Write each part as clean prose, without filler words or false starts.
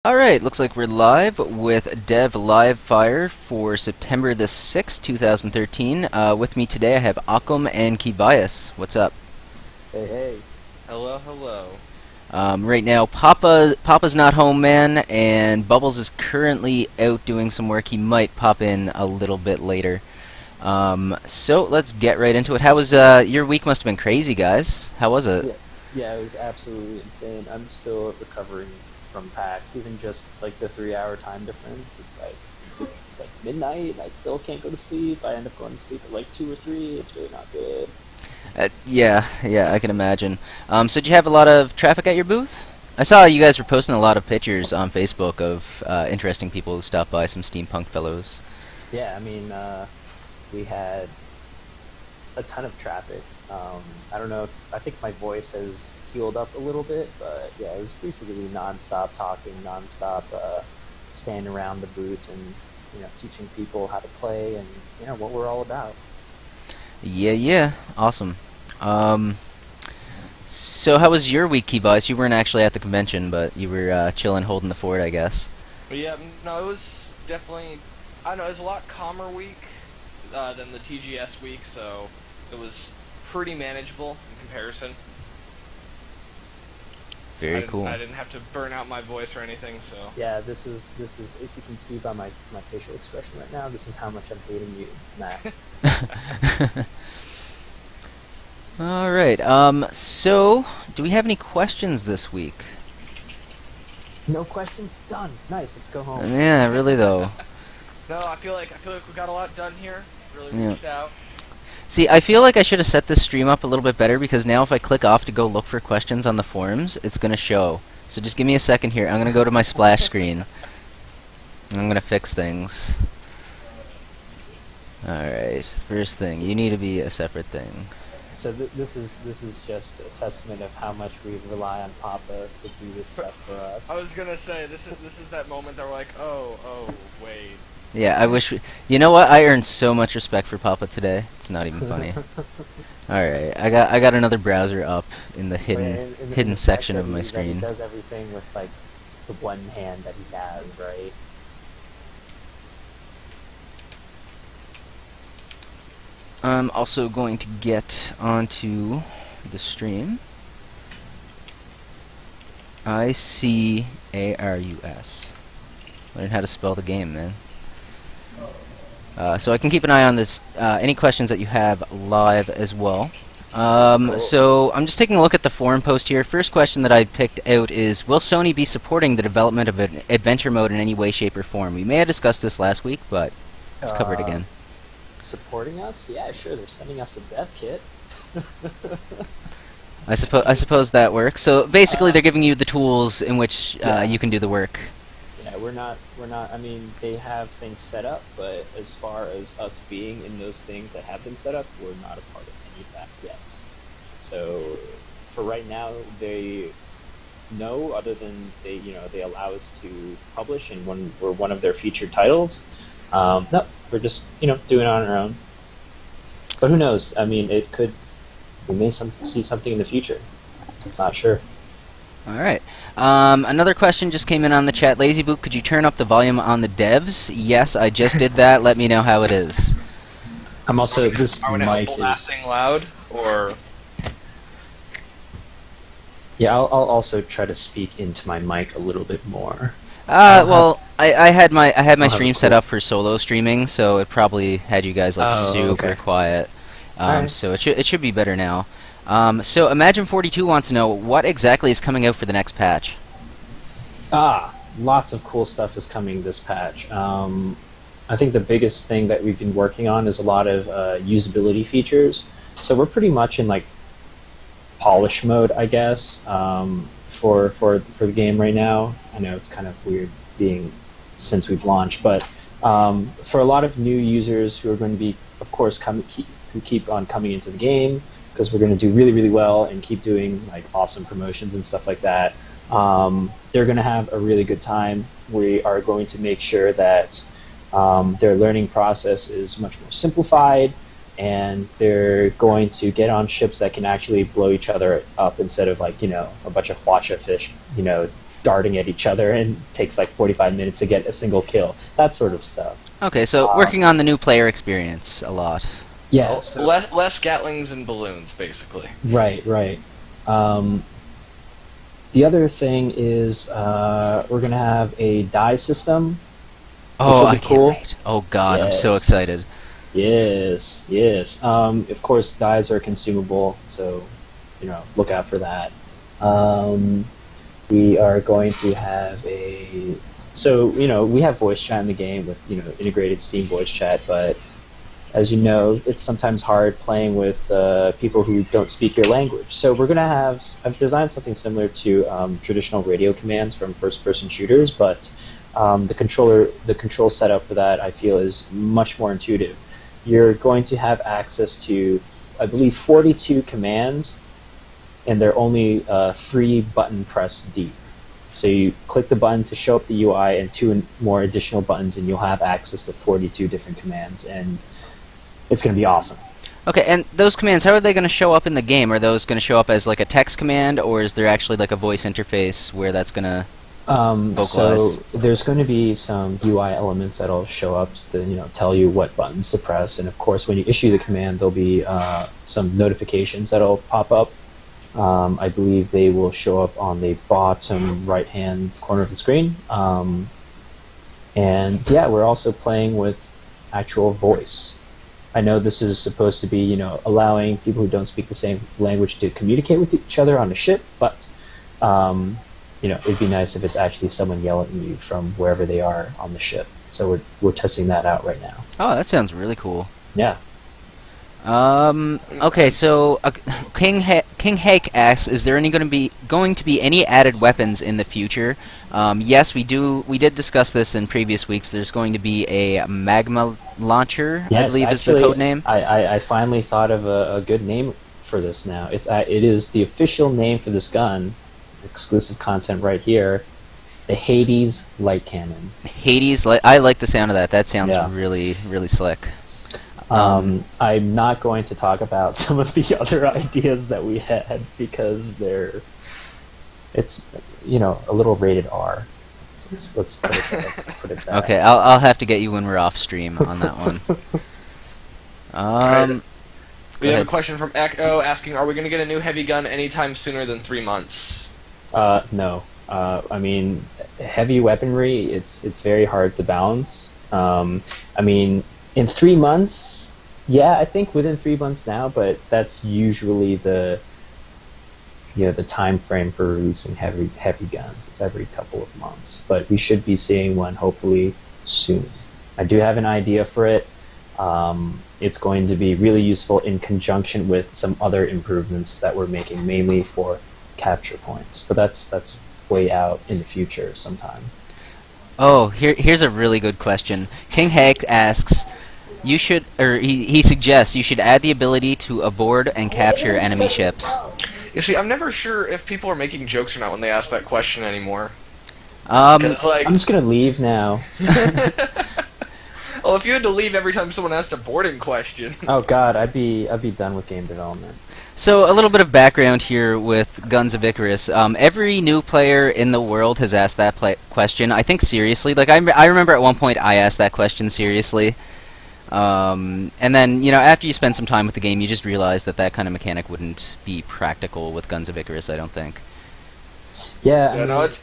Alright, looks like we're live with Dev Live Fire for September the 6th, 2013. With me today I have Akum and Kivias. What's up? Hey, hey. Hello, hello. Right now, Papa's not home, man, and Bubbles is currently out doing some work. He might pop in a little bit later. So let's get right into it. How was, your week must have been crazy, guys. How was it? Yeah, yeah, it was absolutely insane. I'm still recovering from PAX, even just like the 3 hour time difference. It's like midnight. I still can't go to sleep. I end up going to sleep at like 2 or 3. It's really not good. Yeah, I can imagine. So did you have a lot of traffic at your booth? I saw you guys were posting a lot of pictures on Facebook of interesting people who stopped by, some steampunk fellows. Yeah, I mean, we had a ton of traffic. I don't know if I think my voice has healed up a little bit, but yeah, it was basically nonstop talking, nonstop standing around the booth and teaching people how to play and what we're all about. Yeah, awesome. So how was your week, Keyvice? You weren't actually at the convention, but you were chilling, holding the fort, I guess. But yeah, no, it was definitely, I don't know, it was a lot calmer week than the TGS week, so it was pretty manageable in comparison. Very cool. I didn't have to burn out my voice or anything, so. Yeah, this is if you can see by my facial expression right now, this is how much I'm hating you, Matt. Alright, so, do we have any questions this week? No questions? Done. Nice, let's go home. Yeah, really though. No, I feel like we got a lot done here. Really Yeah. reached out. See, I feel like I should have set this stream up a little bit better because now if I click off to go look for questions on the forums, it's going to show. So just give me a second here. I'm going to go to my splash screen. And I'm going to fix things. Alright, first thing, you need to be a separate thing. So this is just a testament of how much we rely on Papa to do this stuff for us. I was gonna say, this is that moment that we're like, oh, wait. Yeah, I wish you know what? I earned so much respect for Papa today. It's not even funny. Alright, I got another browser up in the hidden the section fact of my that screen. he does everything with like the one hand that he has, right? I'm also going to get onto the stream. Icarus. Learn how to spell the game, man. So I can keep an eye on this. Any questions that you have live as well. Cool. So I'm just taking a look at the forum post here. First question that I picked out is, will Sony be supporting the development of an adventure mode in any way, shape, or form? We may have discussed this last week, but let's cover it again. Supporting us? Yeah, sure. They're sending us a dev kit. I suppose that works. So basically, they're giving you the tools in which you can do the work. Yeah, we're not. I mean, they have things set up, but as far as us being in those things that have been set up, we're not a part of any of that yet. So, for right now, they know, other than they allow us to publish, and when we're one of their featured titles. No, we're just doing it on our own. But who knows? I mean, we may see something in the future. Not sure. Alright. Another question just came in on the chat. Lazy Boot, could you turn up the volume on the devs? Yes, I just did that. Let me know how it is. I'm also this Are we mic is. blasting loud, or? Yeah, I'll also try to speak into my mic a little bit more. Well, I had my I'll stream have a set cool- up for solo streaming, so it probably had you guys like Oh, super okay. quiet. Alright. So it should be better now. So Imagine 42 wants to know what exactly is coming out for the next patch. Lots of cool stuff is coming this patch. I think the biggest thing that we've been working on is a lot of usability features. So we're pretty much in like polish mode, I guess, for the game right now. I know it's kind of weird being since we've launched, but for a lot of new users who are going to be, of course, who keep on coming into the game, because we're going to do really, really well and keep doing like awesome promotions and stuff like that. They're going to have a really good time. We are going to make sure that their learning process is much more simplified, and they're going to get on ships that can actually blow each other up instead of like a bunch of hwacha fish darting at each other and takes like 45 minutes to get a single kill. That sort of stuff. Okay, so working on the new player experience a lot. Yeah. Less Gatlings and balloons, basically. Right. The other thing is we're gonna have a die system. Oh, I cool. can't wait. Oh God, Yes. I'm so excited. Yes. Of course, dies are consumable, so look out for that. We are going to have we have voice chat in the game with integrated Steam voice chat, but as you know, it's sometimes hard playing with people who don't speak your language. So we're gonna have I've designed something similar to traditional radio commands from first-person shooters, but the control setup for that I feel is much more intuitive. You're going to have access to, I believe, 42 commands, and they're only 3 button press deep. So you click the button to show up the UI and 2 more additional buttons, and you'll have access to 42 different commands, and it's going to be awesome. Okay, and those commands, how are they going to show up in the game? Are those going to show up as like a text command, or is there actually like a voice interface where that's going to vocalize? So there's going to be some UI elements that'll show up to tell you what buttons to press, and of course when you issue the command there'll be some notifications that'll pop up. I believe they will show up on the bottom right-hand corner of the screen. And yeah, we're also playing with actual voice. I know this is supposed to be, allowing people who don't speak the same language to communicate with each other on the ship, but it'd be nice if it's actually someone yelling at you from wherever they are on the ship. So we're testing that out right now. Oh, that sounds really cool. Yeah. Okay, so King Hake asks, is there going to be any added weapons in the future? Yes, we did discuss this in previous weeks. There's going to be a magma launcher, Yes, I believe actually, is the code name. I finally thought of a good name for this now. It is the official name for this gun. Exclusive content right here. The Hades light cannon. Hades, I like the sound of that. That sounds Yeah. really, really slick. I'm not going to talk about some of the other ideas that we had because it's a little rated R. Let's put it that. Okay, I'll have to get you when we're off stream on that one. We have a question from Echo asking, are we going to get a new heavy gun anytime sooner than 3 months? No. I mean, heavy weaponry, it's very hard to balance. I mean, in 3 months, yeah, I think within 3 months now, but that's usually the time frame for releasing heavy guns. It's every couple of months, but we should be seeing one hopefully soon. I do have an idea for it. It's going to be really useful in conjunction with some other improvements that we're making, mainly for capture points. But that's way out in the future sometime. Oh, here's a really good question. King Hake asks, he suggests you should add the ability to aboard and capture enemy ships. You see, I'm never sure if people are making jokes or not when they ask that question anymore. I'm just gonna leave now. Well, if you had to leave every time someone asked a boarding question. Oh God, I'd be done with game development. So a little bit of background here with Guns of Icarus. Every new player in the world has asked that question. I think seriously. Like I remember at one point I asked that question seriously. And then after you spend some time with the game, you just realize that kind of mechanic wouldn't be practical with Guns of Icarus. I don't think. Yeah. It's.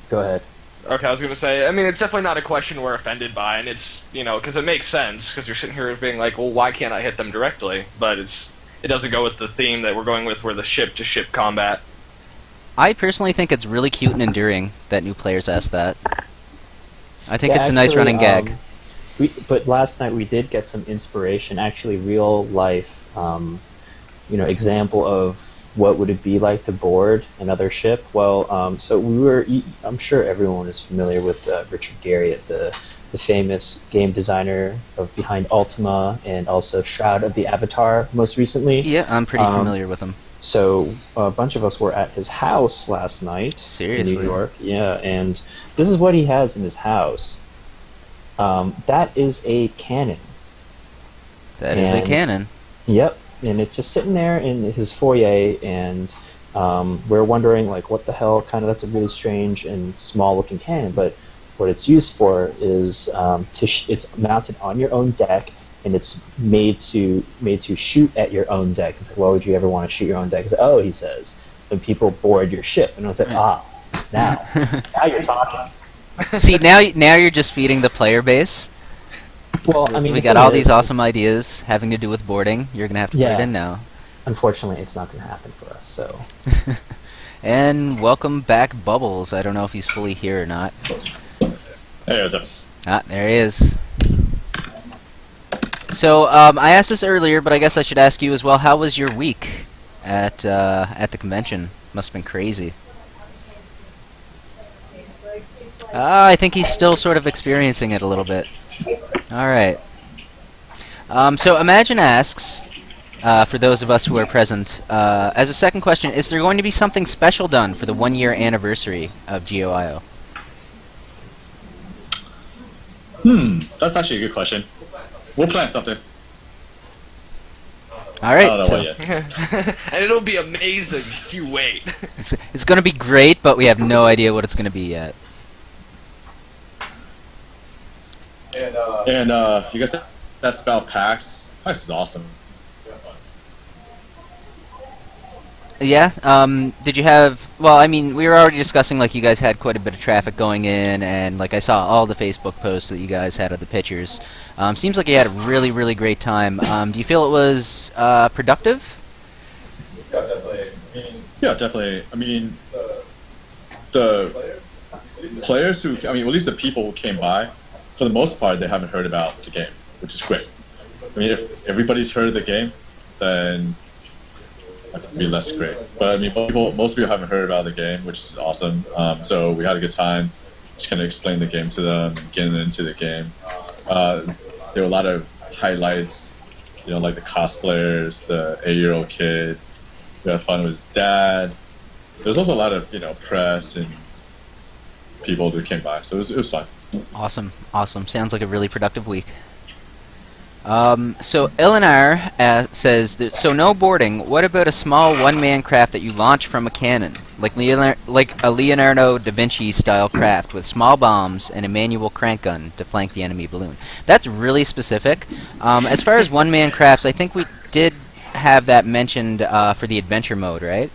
Go ahead. Okay, I was gonna say. I mean, it's definitely not a question we're offended by, and it's because it makes sense because you're sitting here being like, well, why can't I hit them directly? But it doesn't go with the theme that we're going with, where the ship-to-ship combat. I personally think it's really cute and endearing that new players ask that. I think it's a nice running gag. But last night we did get some inspiration, actually real life, example of what would it be like to board another ship. Well, so I'm sure everyone is familiar with Richard Garriott, the famous game designer behind Ultima and also Shroud of the Avatar most recently. Yeah, I'm pretty familiar with him. So a bunch of us were at his house last night. Seriously? In New York. Yeah, and this is what he has in his house. That is a cannon. That is a cannon. Yep, and it's just sitting there in his foyer, and We're wondering like what the hell kind of that's a really strange and small looking cannon, but what it's used for is it's mounted on your own deck and it's made to shoot at your own deck. It's like, why would you ever want to shoot your own deck? It's like, oh, he says, when people board your ship, and it's like, now you're talking. See, now you're just feeding the player base. Well, I mean, We the got thing all is, these awesome ideas having to do with boarding. You're gonna have to put it Yeah. in now. Unfortunately, it's not going to happen for us. So, And welcome back, Bubbles. I don't know if he's fully here or not. Hey, what's up? Ah, there he is. So, I asked this earlier, but I guess I should ask you as well. How was your week at the convention? Must have been crazy. I think he's still sort of experiencing it a little bit. All right. So Imagine asks, for those of us who are present, as a second question, is there going to be something special done for the 1-year anniversary of GeoIO? That's actually a good question. We'll plan something. All I right. don't know So what yet. And it'll be amazing if you wait. it's going to be great, but we have no idea what it's going to be yet. And you guys that's about PAX. PAX is awesome. Yeah. Did you have? Well, I mean, we were already discussing like you guys had quite a bit of traffic going in, and like I saw all the Facebook posts that you guys had of the pictures. Seems like you had a really, really great time. Do you feel it was productive? Yeah, definitely. I mean, the players who, I mean, at least the people who came by, for the most part, they haven't heard about the game, which is great. I mean, if everybody's heard of the game, then that would be less great. But I mean, most people haven't heard about the game, which is awesome. So we had a good time, just kind of explain the game to them, getting into the game. There were a lot of highlights, like the cosplayers, the 8-year-old kid. We had fun with his dad. There's also a lot of press and people who came by, so it was fun. Awesome. Sounds like a really productive week. So Ilinar says, so no boarding. What about a small one-man craft that you launch from a cannon, like a Leonardo da Vinci style craft with small bombs and a manual crank gun to flank the enemy balloon? That's really specific. As far as one-man crafts, I think we did have that mentioned for the adventure mode, right?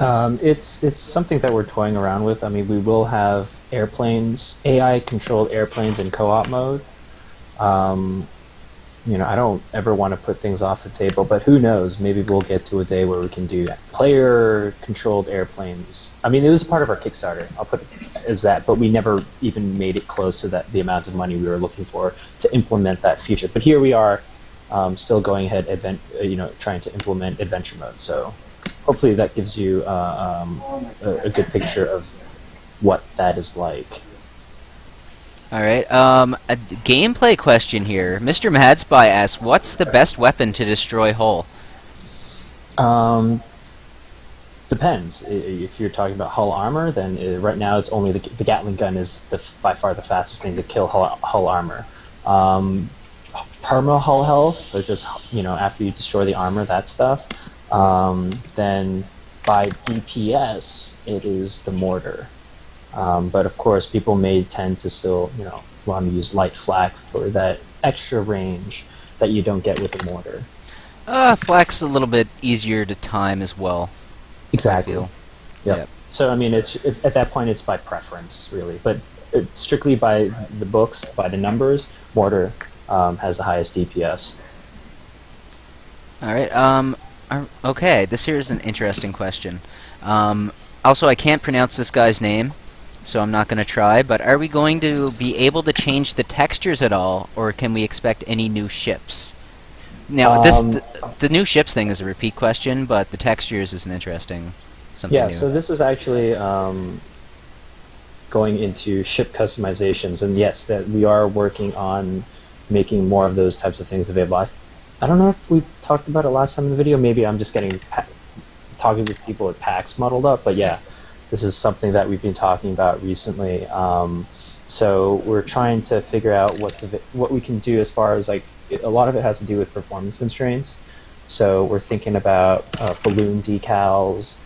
it's something that we're toying around with. I mean, we will have airplanes, AI-controlled airplanes in co-op mode. I don't ever want to put things off the table, but who knows? Maybe we'll get to a day where we can do player-controlled airplanes. I mean, it was part of our Kickstarter. I'll put it as that, but we never even made it close to the amount of money we were looking for to implement that feature. But here we are, still going ahead, trying to implement adventure mode. So hopefully that gives you a good picture of what that is like. All right. A gameplay question here. Mr. Madspy asks, "What's the best weapon to destroy Hull?" Depends. If you're talking about hull armor, then right now it's only the Gatling gun is by far the fastest thing to kill hull armor. Perma hull health, or just after you destroy the armor, that stuff. Then by DPS, it is the mortar. But of course, people may tend to still, want to use light flak for that extra range that you don't get with the mortar. Flak's a little bit easier to time as well. Exactly. I feel. Yep. So I mean, at that point, it's by preference, really. But strictly by the books, by the numbers, mortar has the highest DPS. All right. Okay. This here is an interesting question. Also, I can't pronounce this guy's name, so I'm not going to try, but are we going to be able to change the textures at all, or can we expect any new ships? Now, the new ships thing is a repeat question, but the textures is an interesting something new. So this is actually going into ship customizations, and yes, that we are working on making more of those types of things available. I don't know if we talked about it last time in the video. Maybe I'm just talking with people at PAX muddled up, but yeah. This is something that we've been talking about recently. So we're trying to figure out what we can do as far as a lot of it has to do with performance constraints. So we're thinking about balloon decals,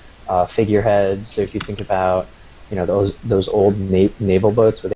figureheads. So if you think about, those old naval boats with